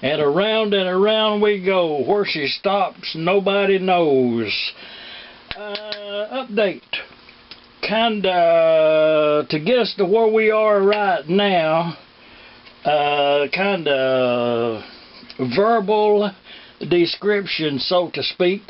and around we go. Where she stops, nobody knows. Update. Kinda to get us to where we are right now. Kinda verbal description, so to speak.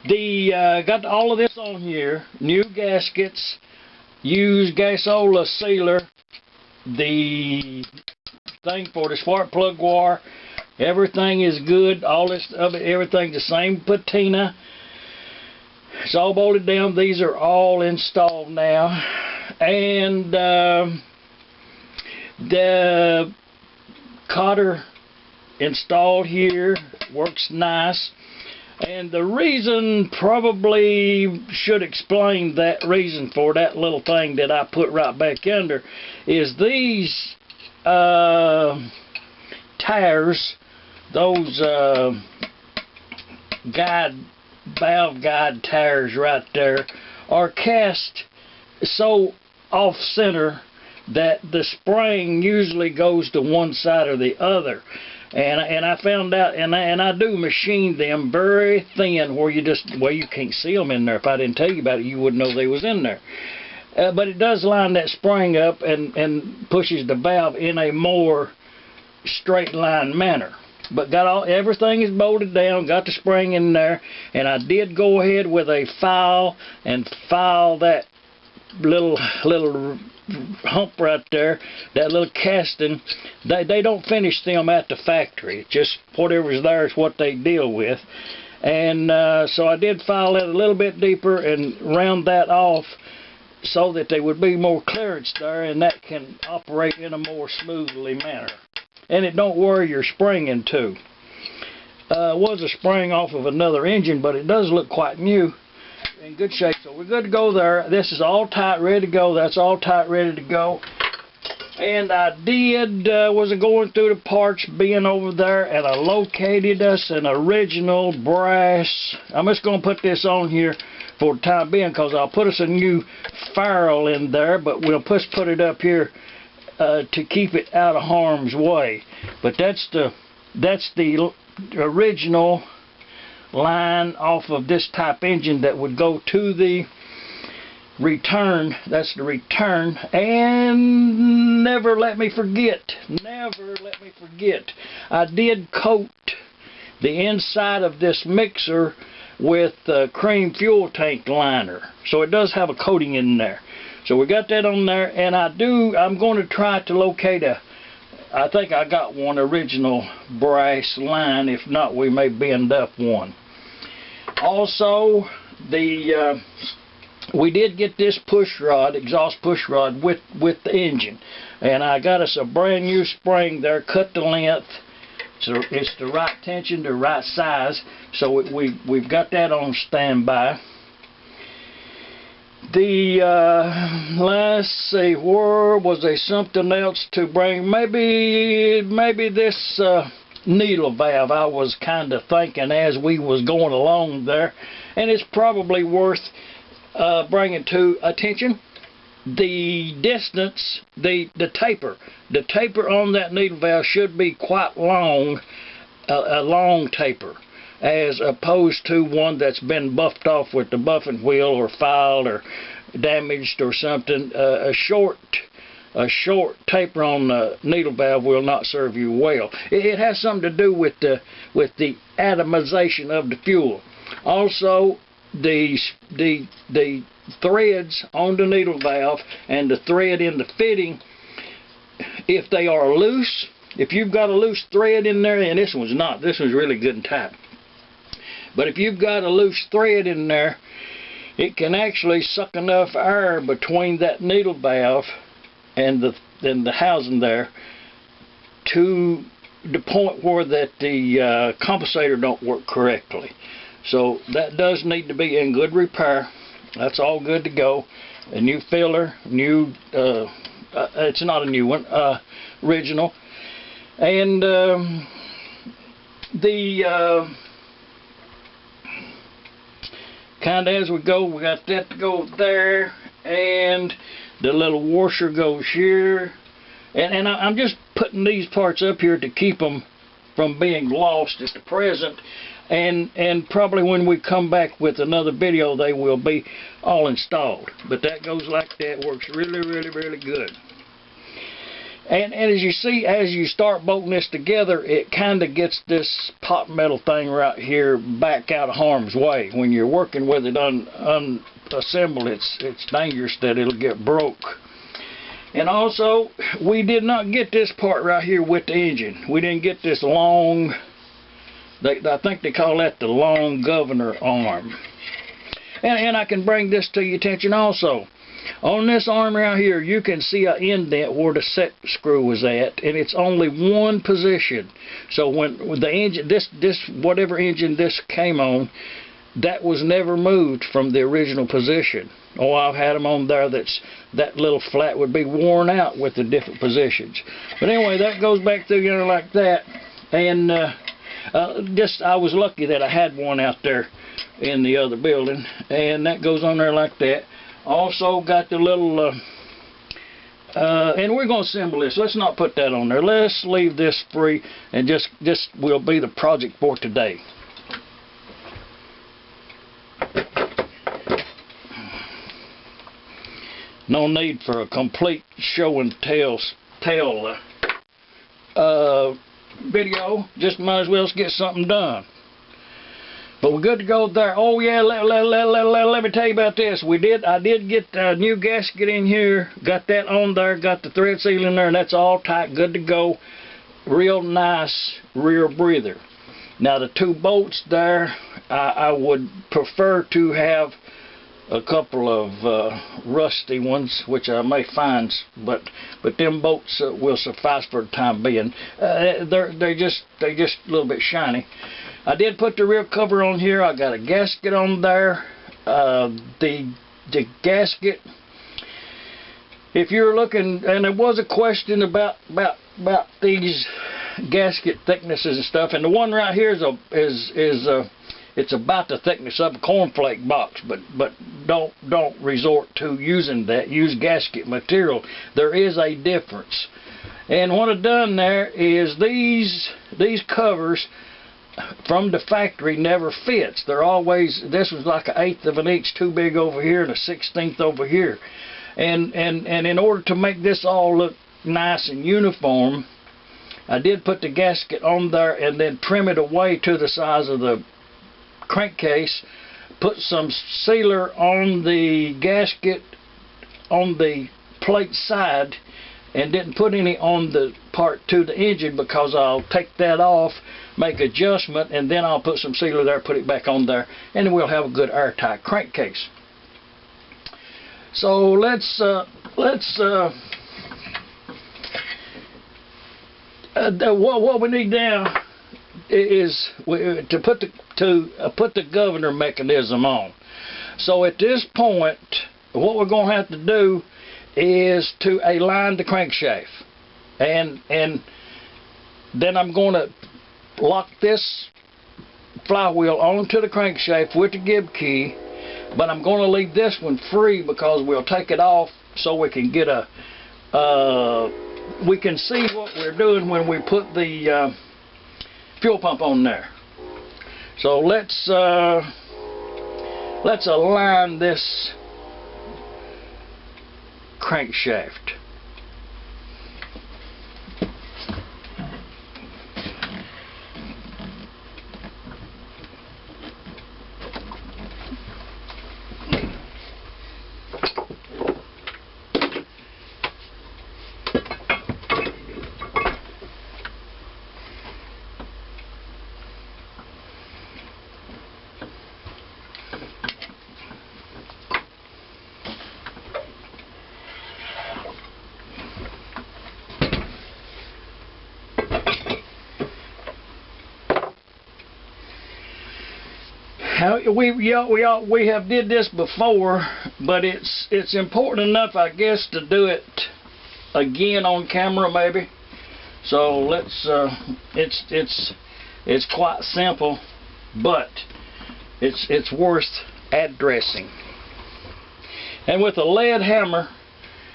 Got all of this on here. New gaskets, used gasola sealer, the thing for the spark plug wire. Everything is good. All this of it, everything the same patina. It's all bolted down. These are all installed now, and the cotter installed here, works nice. And the reason, probably should explain that reason for that little thing that I put right back under, is these tires, those valve guide tires right there, are cast so off center that the spring usually goes to one side or the other. And I found out, and I do machine them very thin where you can't see them in there. If I didn't tell you about it, you wouldn't know they was in there. But it does line that spring up and pushes the valve in a more straight line manner. But everything is bolted down, got the spring in there, and I did go ahead with a file and file that little hump right there, that little casting. They don't finish them at the factory. It's just whatever's there is what they deal with. And so I did file it a little bit deeper and round that off so that there would be more clearance there, and that can operate in a more smoothly manner. And it don't wear your spring in two. Was a spring off of another engine, but it does look quite new. In good shape, so we're good to go there. This is all tight, ready to go. That's all tight, ready to go. And I was going through the parts bin over there, and I located us an original brass. I'm just going to put this on here for the time being, because I'll put us a new ferrule in there, but we'll put it up here to keep it out of harm's way. But that's the original line off of this type engine that would go to the return. That's the return. And never let me forget, I did coat the inside of this mixer with cream fuel tank liner, so it does have a coating in there. So we got that on there, and I'm going to try to locate I think I got one original brass line. If not, we may bend up one. Also, we did get this push rod, exhaust push rod with the engine, and I got us a brand new spring there, cut the length, so it's the right tension, the right size. So we've got that on standby. Let's see, where was there something else to bring? Maybe this needle valve. I was kind of thinking as we was going along there, and it's probably worth bringing to attention. The distance, the taper on that needle valve should be quite long, a long taper, as opposed to one that's been buffed off with the buffing wheel or filed or damaged or something. A short taper on the needle valve will not serve you well. It has something to do with the atomization of the fuel. Also, the threads on the needle valve and the thread in the fitting, if they are loose, if you've got a loose thread in there, and this one's not, this one's really good and tight, but if you've got a loose thread in there, it can actually suck enough air between that needle valve and the housing there to the point where that the compensator don't work correctly. So that does need to be in good repair. That's all good to go. A new filler, it's not a new one, original. And kind of as we go, we got that to go there, and the little washer goes here. And I'm just putting these parts up here to keep them from being lost at the present. And probably when we come back with another video, they will be all installed. But that goes like that. Works really, really, really good. And as you see, as you start bolting this together, it kind of gets this pot metal thing right here back out of harm's way. When you're working with it unassembled, it's dangerous that it'll get broke. And also, we did not get this part right here with the engine. We didn't get this long, I think they call that the long governor arm. And I can bring this to your attention also. On this arm right here, you can see an indent where the set screw was at, and it's only one position. So when the engine, this whatever engine this came on, that was never moved from the original position. Oh, I've had them on there that little flat would be worn out with the different positions. But anyway, that goes back through there like that, and I was lucky that I had one out there in the other building, and that goes on there like that. Also got the little, and we're going to assemble this. Let's not put that on there. Let's leave this free, and just this will be the project for today. No need for a complete show and tell video. Just might as well get something done. But we're good to go there. Oh yeah, let me tell you about this. I did get a new gasket in here. Got that on there. Got the thread seal in there, and that's all tight, good to go. Real nice rear breather. Now the two bolts there, I would prefer to have a couple of rusty ones, which I may find, but them bolts will suffice for the time being. They're just a little bit shiny. I did put the rear cover on here. I got a gasket on there. The gasket, if you're looking, and there was a question about these gasket thicknesses and stuff, and the one right here is it's about the thickness of a cornflake box, but don't resort to using that. Use gasket material. There is a difference. And what I've done there is these covers from the factory never fits. They're always, this was like 1/8 of an inch too big over here and a 1/16 over here. And in order to make this all look nice and uniform, I did put the gasket on there and then trim it away to the size of the crankcase. Put some sealer on the gasket on the plate side, and didn't put any on the part to the engine because I'll take that off, make adjustment, and then I'll put some sealer there, put it back on there, and then we'll have a good airtight crankcase. So what we need now is to put the governor mechanism on. So at this point, what we're going to have to do is to align the crankshaft, and then I'm going to lock this flywheel onto the crankshaft with the gib key, but I'm going to leave this one free because we'll take it off so we can get we can see what we're doing when we put the fuel pump on there. So let's align this crankshaft. We have did this before, but it's important enough, I guess, to do it again on camera maybe. So let's it's quite simple, but it's worth addressing. And with a lead hammer,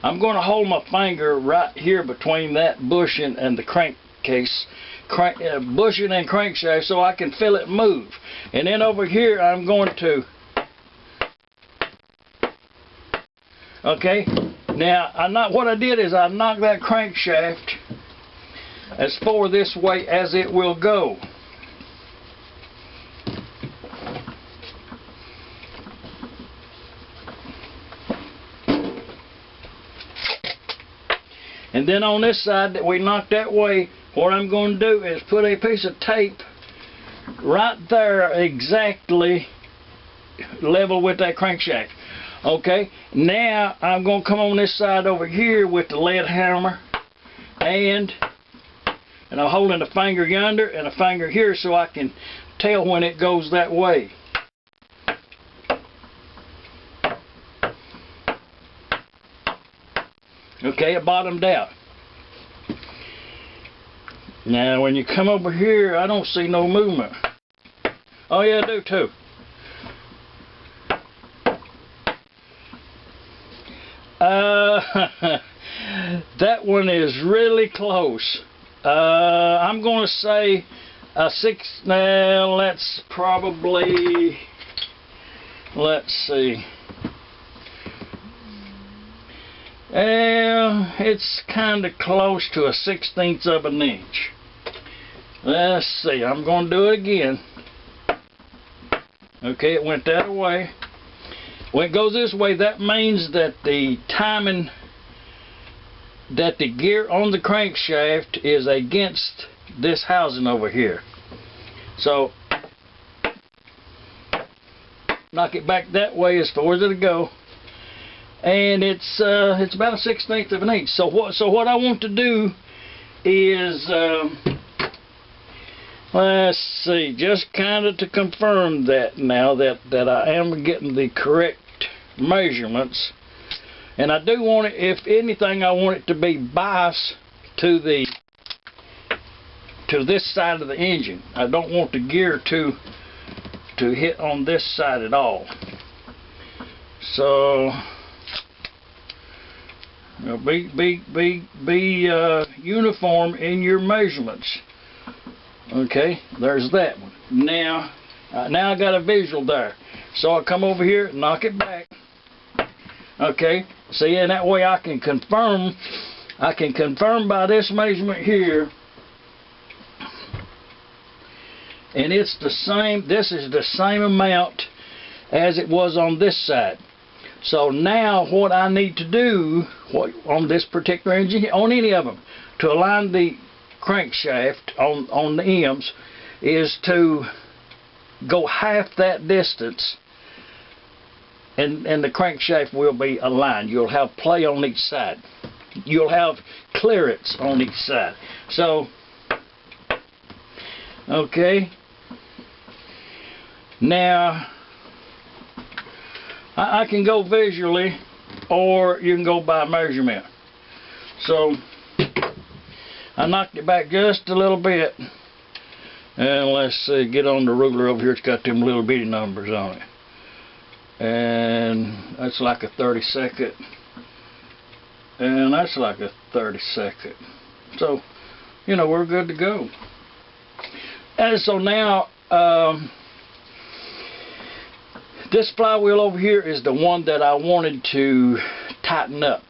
I'm going to hold my finger right here between that bushing and the crankcase, bushing and crankshaft so I can feel it move. And then over here I'm going to, okay, now what I did is I knocked that crankshaft as far this way as it will go. And then on this side that we knocked that way, what I'm going to do is put a piece of tape right there exactly level with that crankshaft. Okay, now I'm going to come on this side over here with the lead hammer, and I'm holding a finger yonder and a finger here so I can tell when it goes that way. Okay, it bottomed out. Now when you come over here, I don't see no movement. Oh yeah, I do too. That one is really close. I'm going to say a 6. Now that's probably, let's see. It's kind of close to a 1/16 of an inch. Let's see. I'm going to do it again. Okay, it went that way. When it goes this way, that means that the timing, that the gear on the crankshaft is against this housing over here. So knock it back that way as far as it'll go, and it's about a 1/16 of an inch. So what I want to do is let's see, just kind of to confirm that now that I am getting the correct measurements. And I do want it, if anything, I want it to be biased to this side of the engine. I don't want the gear to hit on this side at all. So be uniform in your measurements. Okay, there's that one. Now I got a visual there. So I come over here, knock it back. Okay, see, and that way I can confirm by this measurement here, and it's the same, this is the same amount as it was on this side. So now what I need to do on this particular engine, on any of them, to align the crankshaft on the M's, is to go half that distance, and the crankshaft will be aligned. You'll have play on each side. You'll have clearance on each side. So, okay. Now, I can go visually, or you can go by measurement. So, I knocked it back just a little bit. And let's see, get on the ruler over here. It's got them little bitty numbers on it. And that's like a 32nd. And that's like a 32nd. So, you know, we're good to go. And so now, this flywheel over here is the one that I wanted to tighten up.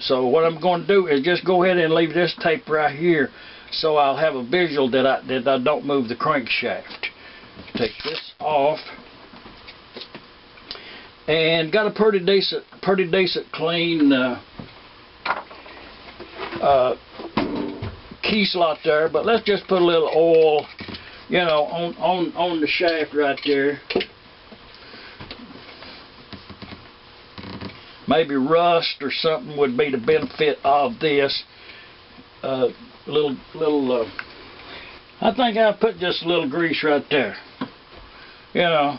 So what I'm going to do is just go ahead and leave this tape right here, so I'll have a visual that I don't move the crankshaft. Take this off, and got a pretty decent clean key slot there. But let's just put a little oil, you know, on the shaft right there. Maybe rust or something would be the benefit of this. I think I'll put just a little grease right there. You know,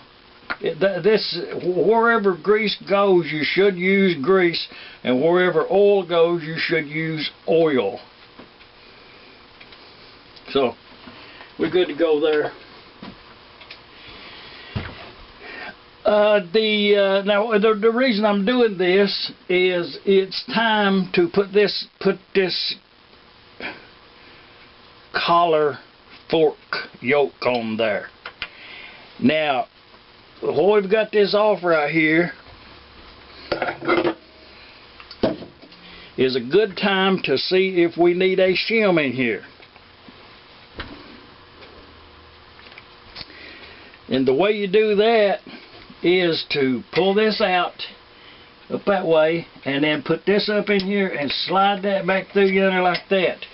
wherever grease goes, you should use grease, and wherever oil goes, you should use oil. So we're good to go there. Now the reason I'm doing this is it's time to put this collar fork yoke on there. Now, while we've got this off right here, is a good time to see if we need a shim in here. And the way you do that is to pull this out up that way and then put this up in here and slide that back through yonder like that.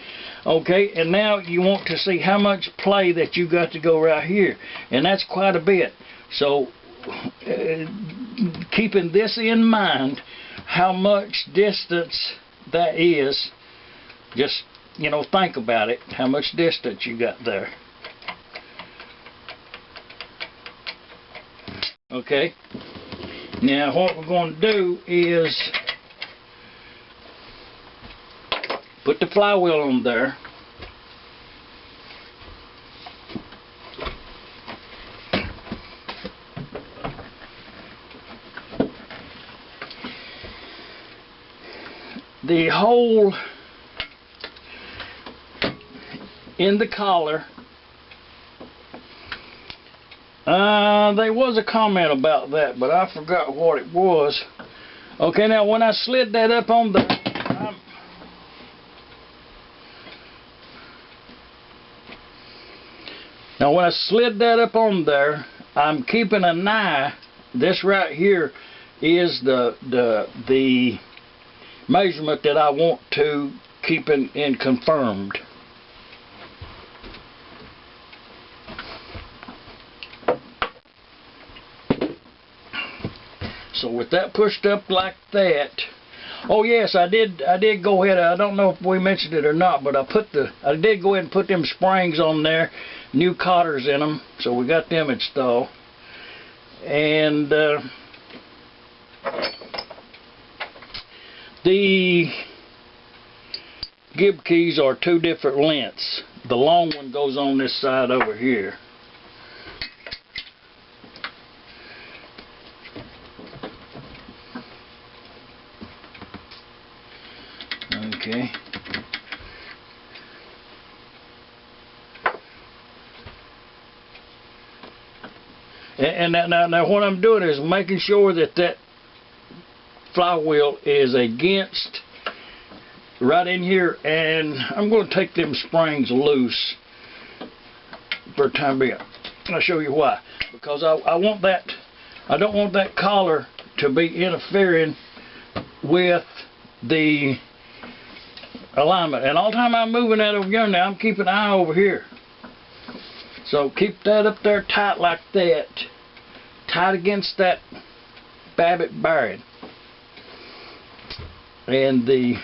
Okay, and now you want to see how much play that you got to go right here, and that's quite a bit. So keeping this in mind, how much distance that is, just, you know, think about it, how much distance you got there. Okay, now what we're going to do is put the flywheel on there. The hole in the collar, there was a comment about that, but I forgot what it was. Okay, now when I slid that up on the there, I'm keeping an eye. This right here is the measurement that I want to keep in confirmed. So with that pushed up like that, oh yes, I did go ahead. I don't know if we mentioned it or not, but I did go ahead and put them springs on there, new cotters in them, so we got them installed. And the gib keys are two different lengths. The long one goes on this side over here. Okay. And now what I'm doing is making sure that flywheel is against right in here, and I'm going to take them springs loose for the time being. I'll show you why. Because I want that, I don't want that collar to be interfering with the alignment. And all the time I'm moving that over here now, I'm keeping an eye over here. So keep that up there tight like that, tight against that Babbitt bearing. And the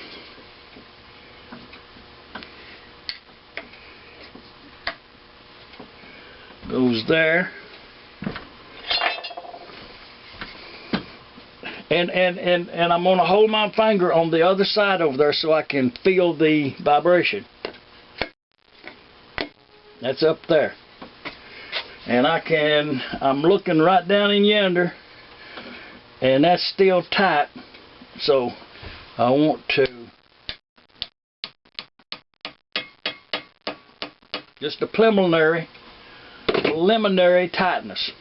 goes there. And I'm going to hold my finger on the other side over there so I can feel the vibration. That's up there. And I'm looking right down in yonder, and that's still tight. So I want to just a preliminary tightness.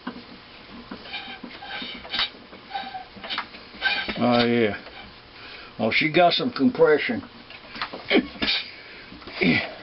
Oh yeah. Oh, she got some compression. Yeah.